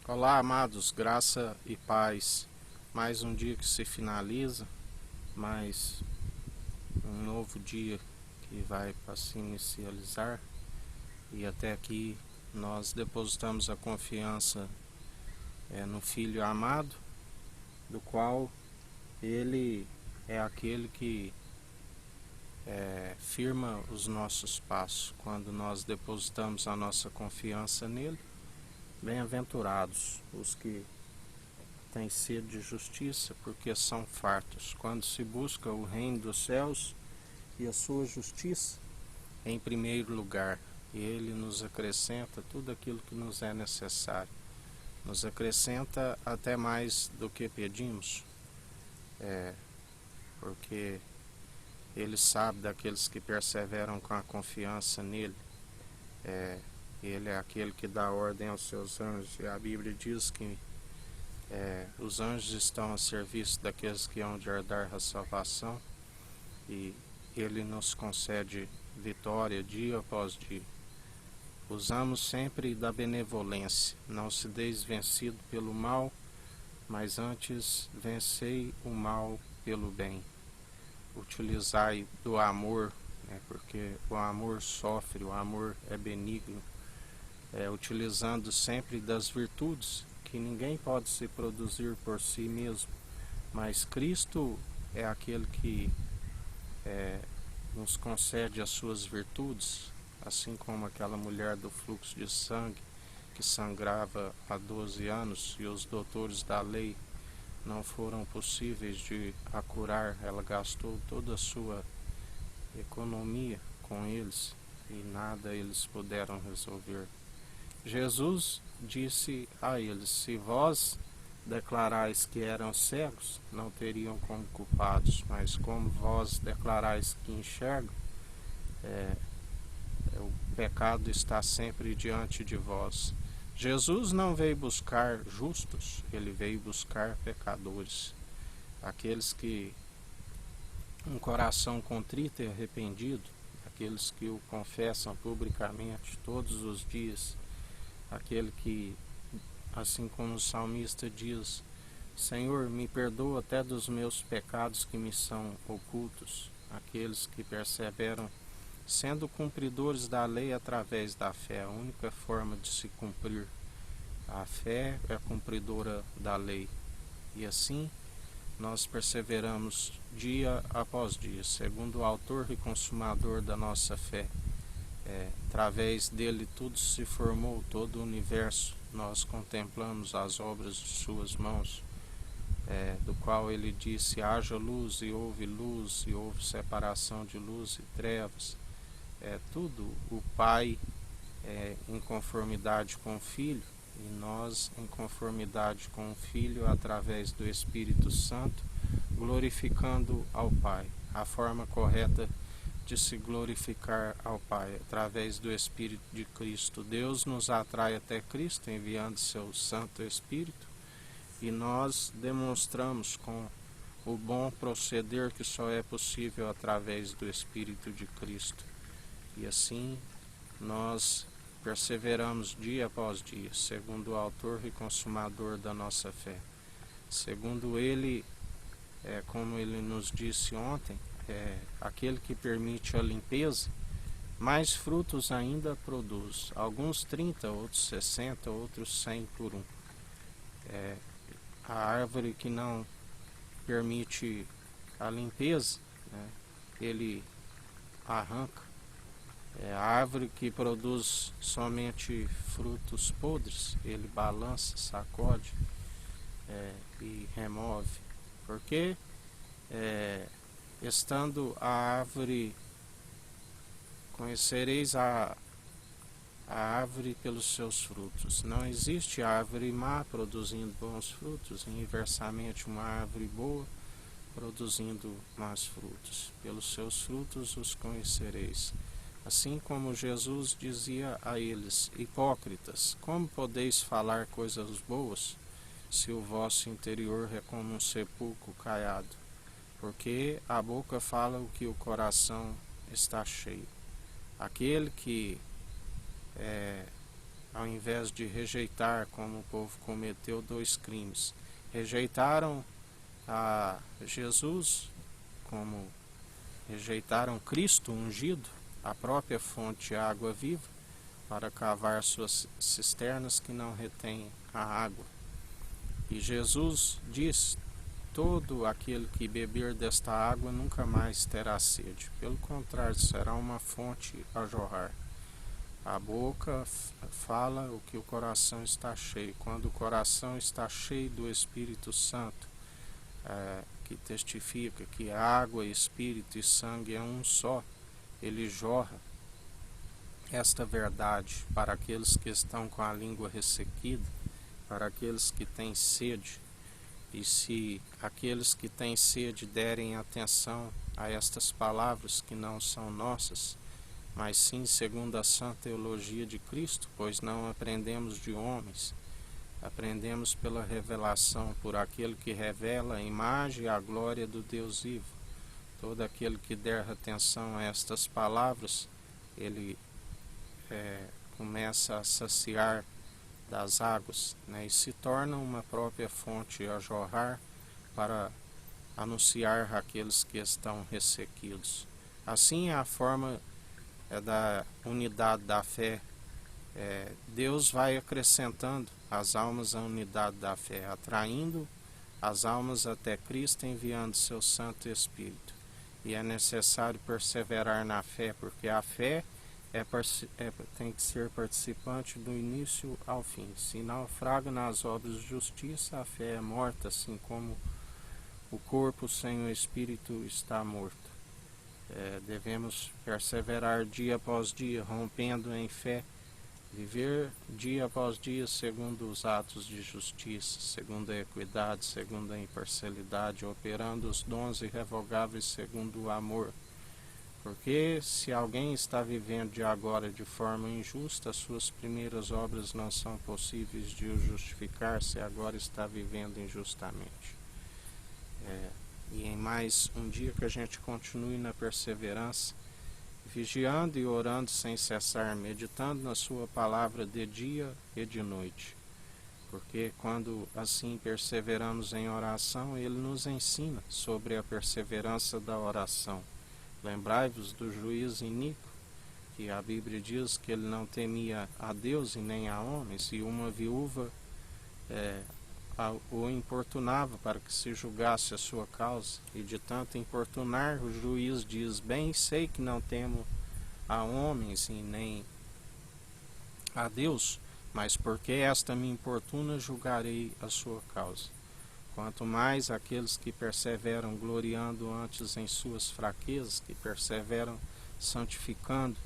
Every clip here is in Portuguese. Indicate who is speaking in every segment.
Speaker 1: Olá, amados, graça e paz. Mais um dia que se finaliza, mais um novo dia que vai para se inicializar. E até aqui nós depositamos a confiança no Filho amado, do qual ele é aquele que firma os nossos passos. Quando nós depositamos a nossa confiança nele, bem-aventurados os que têm sede de justiça, porque são fartos. Quando se busca o reino dos céus e a sua justiça em primeiro lugar, ele nos acrescenta tudo aquilo que nos é necessário. Nos acrescenta até mais do que pedimos, porque ele sabe daqueles que perseveram com a confiança nele. Ele é aquele que dá ordem aos seus anjos, e a Bíblia diz que os anjos estão a serviço daqueles que hão de herdar a salvação, e ele nos concede vitória dia após dia. Usamos sempre da benevolência, não se deis vencido pelo mal, mas antes vencei o mal pelo bem. Utilizai do amor, porque o amor sofre, o amor é benigno, utilizando sempre das virtudes, que ninguém pode se produzir por si mesmo, mas Cristo é aquele que nos concede as suas virtudes, assim como aquela mulher do fluxo de sangue que sangrava há 12 anos e os doutores da lei não foram possíveis de a curar. Ela gastou toda a sua economia com eles e nada eles puderam resolver. Jesus disse a eles: se vós declarais que eram cegos, não teriam como culpados, mas como vós declarais que enxergam, o pecado está sempre diante de vós. Jesus não veio buscar justos, ele veio buscar pecadores, aqueles que um coração contrito e arrependido, aqueles que o confessam publicamente todos os dias, aquele que, assim como o salmista diz: Senhor, me perdoa até dos meus pecados que me são ocultos, aqueles que perseveram sendo cumpridores da lei através da fé. A única forma de se cumprir a fé é cumpridora da lei, e assim nós perseveramos dia após dia, segundo o autor e consumador da nossa fé. Através dele tudo se formou, todo o universo. Nós contemplamos as obras de suas mãos, do qual ele disse: haja luz, e houve separação de luz e trevas. Tudo o Pai em conformidade com o Filho, e nós em conformidade com o Filho através do Espírito Santo, glorificando ao Pai. A forma correta de se glorificar ao Pai através do Espírito de Cristo. Deus nos atrai até Cristo enviando seu Santo Espírito, e nós demonstramos com o bom proceder que só é possível através do Espírito de Cristo. E assim nós perseveramos dia após dia, segundo o autor e consumador da nossa fé. Segundo ele, como ele nos disse ontem, aquele que permite a limpeza, mais frutos ainda produz. Alguns 30, outros 60, outros 100 por um. A árvore que não permite a limpeza, ele arranca. A árvore que produz somente frutos podres, ele balança, sacode e remove. Porque estando a árvore, conhecereis a árvore pelos seus frutos. Não existe árvore má produzindo bons frutos, e inversamente uma árvore boa produzindo más frutos. Pelos seus frutos os conhecereis. Assim como Jesus dizia a eles: hipócritas, como podeis falar coisas boas, se o vosso interior é como um sepulcro caiado? Porque a boca fala o que o coração está cheio. Aquele que, ao ao invés de rejeitar, como o povo cometeu 2 crimes. Rejeitaram a Jesus, como rejeitaram Cristo ungido, a própria fonte de água viva, para cavar suas cisternas que não retêm a água. E Jesus diz: todo aquele que beber desta água nunca mais terá sede. Pelo contrário, será uma fonte a jorrar. A boca fala o que o coração está cheio. Quando o coração está cheio do Espírito Santo, que testifica que água, espírito e sangue é um só, ele jorra esta verdade para aqueles que estão com a língua ressequida, para aqueles que têm sede. E se aqueles que têm sede derem atenção a estas palavras que não são nossas, mas sim segundo a sã teologia de Cristo, pois não aprendemos de homens, aprendemos pela revelação, por aquele que revela a imagem e a glória do Deus vivo. Todo aquele que der atenção a estas palavras, ele começa a saciar das águas, né, e se torna uma própria fonte a jorrar para anunciar àqueles que estão ressequidos. Assim é a forma da unidade da fé. Deus vai acrescentando as almas à unidade da fé, atraindo as almas até Cristo, enviando seu Santo Espírito. E é necessário perseverar na fé, porque a fé tem que ser participante do início ao fim. Se naufraga nas obras de justiça, a fé é morta, assim como o corpo sem o Espírito está morto. Devemos perseverar dia após dia, rompendo em fé, viver dia após dia segundo os atos de justiça, segundo a equidade, segundo a imparcialidade, operando os dons irrevogáveis segundo o amor. Porque se alguém está vivendo de agora de forma injusta, as suas primeiras obras não são possíveis de o justificar se agora está vivendo injustamente. E em mais um dia que a gente continue na perseverança, vigiando e orando sem cessar, meditando na sua palavra de dia e de noite. Porque quando assim perseveramos em oração, ele nos ensina sobre a perseverança da oração. Lembrai-vos do juiz iníquo, que a Bíblia diz que ele não temia a Deus e nem a homens, e uma viúva o importunava para que se julgasse a sua causa, e de tanto importunar, o juiz diz: bem sei que não temo a homens e nem a Deus, mas porque esta me importuna, julgarei a sua causa. Quanto mais aqueles que perseveram gloriando antes em suas fraquezas, que perseveram santificando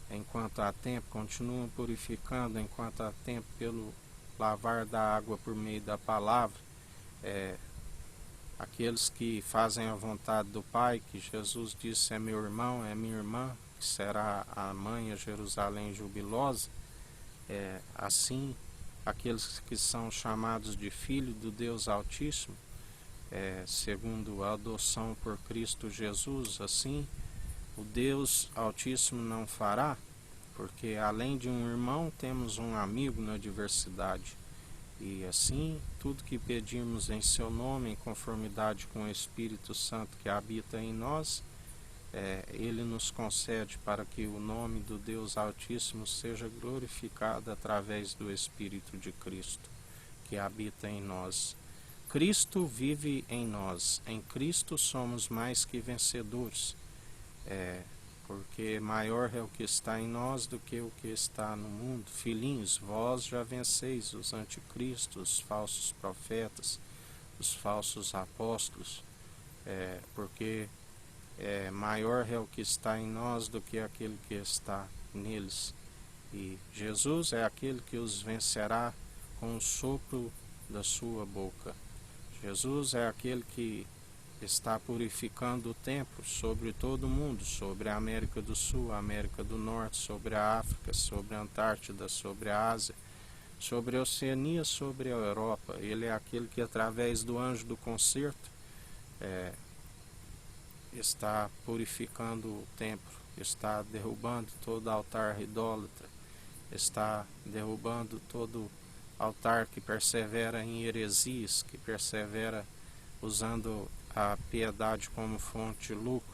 Speaker 1: enquanto há tempo, continuam purificando enquanto há tempo pelo lavar da água por meio da palavra, aqueles que fazem a vontade do Pai, que Jesus disse: é meu irmão, é minha irmã, que será a mãe a Jerusalém jubilosa, assim aqueles que são chamados de filho do Deus Altíssimo, segundo a adoção por Cristo Jesus, assim o Deus Altíssimo não fará, porque além de um irmão temos um amigo na diversidade. E assim, tudo que pedirmos em seu nome, em conformidade com o Espírito Santo que habita em nós, ele nos concede, para que o nome do Deus Altíssimo seja glorificado através do Espírito de Cristo que habita em nós. Cristo vive em nós, em Cristo somos mais que vencedores, porque maior é o que está em nós do que o que está no mundo. Filhinhos, vós já venceis os anticristos, os falsos profetas, os falsos apóstolos, porque maior é o que está em nós do que aquele que está neles. E Jesus é aquele que os vencerá com o sopro da sua boca. Jesus é aquele que está purificando o tempo sobre todo o mundo, sobre a América do Sul, a América do Norte, sobre a África, sobre a Antártida, sobre a Ásia, sobre a Oceania, sobre a Europa. Ele é aquele que, através do anjo do concerto, está purificando o templo, está derrubando todo altar idólatra, está derrubando todo altar que persevera em heresias, que persevera usando a piedade como fonte de lucro.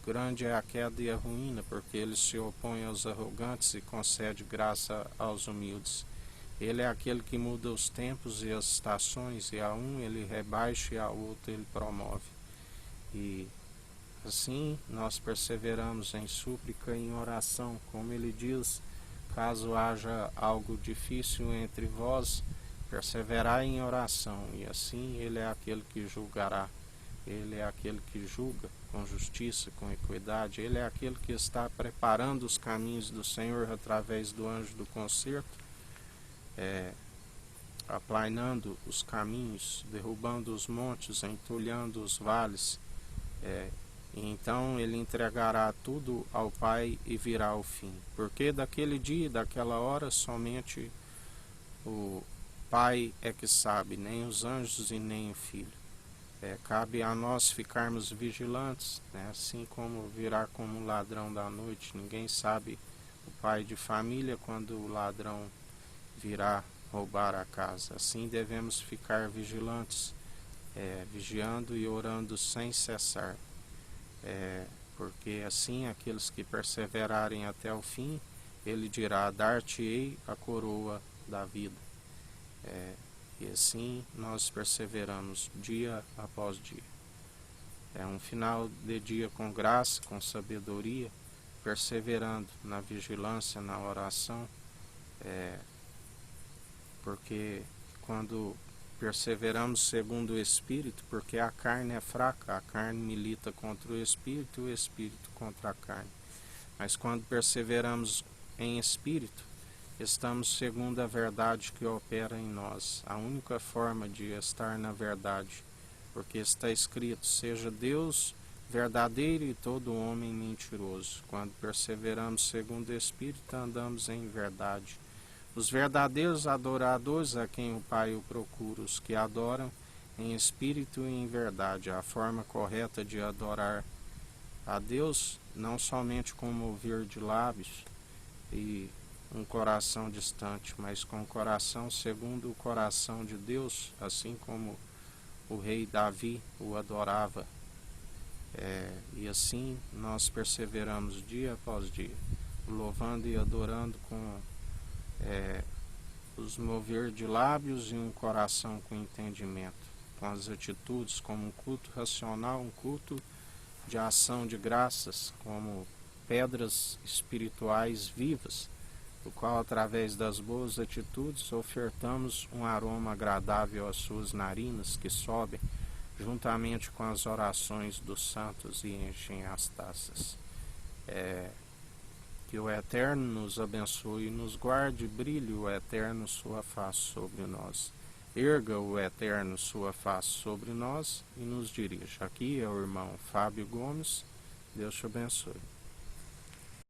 Speaker 1: Grande é a queda e a ruína, porque ele se opõe aos arrogantes e concede graça aos humildes. Ele é aquele que muda os tempos e as estações, e a um ele rebaixa e a outro ele promove. E assim nós perseveramos em súplica e em oração, como ele diz: caso haja algo difícil entre vós, perseverai em oração, e assim ele é aquele que julgará. Ele é aquele que julga com justiça, com equidade. Ele é aquele que está preparando os caminhos do Senhor através do anjo do concerto, aplainando os caminhos, derrubando os montes, entulhando os vales. E então ele entregará tudo ao Pai e virá o fim. Porque daquele dia, daquela hora, somente o Pai é que sabe, nem os anjos e nem o Filho. Cabe a nós ficarmos vigilantes, né? Assim como virá como um ladrão da noite. Ninguém sabe, o pai de família, quando o ladrão virá roubar a casa. Assim devemos ficar vigilantes, vigiando e orando sem cessar. Porque assim aqueles que perseverarem até o fim, ele dirá: dar-te-ei a coroa da vida. E assim nós perseveramos dia após dia. É um final de dia com graça, com sabedoria, perseverando na vigilância, na oração, porque quando perseveramos segundo o Espírito, porque a carne é fraca, a carne milita contra o Espírito contra a carne. Mas quando perseveramos em Espírito, estamos segundo a verdade que opera em nós, a única forma de estar na verdade, porque está escrito: seja Deus verdadeiro e todo homem mentiroso. Quando perseveramos segundo o Espírito, andamos em verdade. Os verdadeiros adoradores, a quem o Pai o procura, os que adoram em espírito e em verdade, a forma correta de adorar a Deus, não somente com mover de lábios e um coração distante, mas com o coração segundo o coração de Deus, assim como o rei Davi o adorava. E assim nós perseveramos dia após dia, louvando e adorando com os mover de lábios e um coração com entendimento, com as atitudes, como um culto racional, um culto de ação de graças, como pedras espirituais vivas, do qual, através das boas atitudes, ofertamos um aroma agradável às suas narinas, que sobem juntamente com as orações dos santos e enchem as taças. Que o Eterno nos abençoe e nos guarde, brilhe o Eterno sua face sobre nós. Erga o Eterno sua face sobre nós e nos dirija. Aqui é o irmão Fábio Gomes. Deus te abençoe.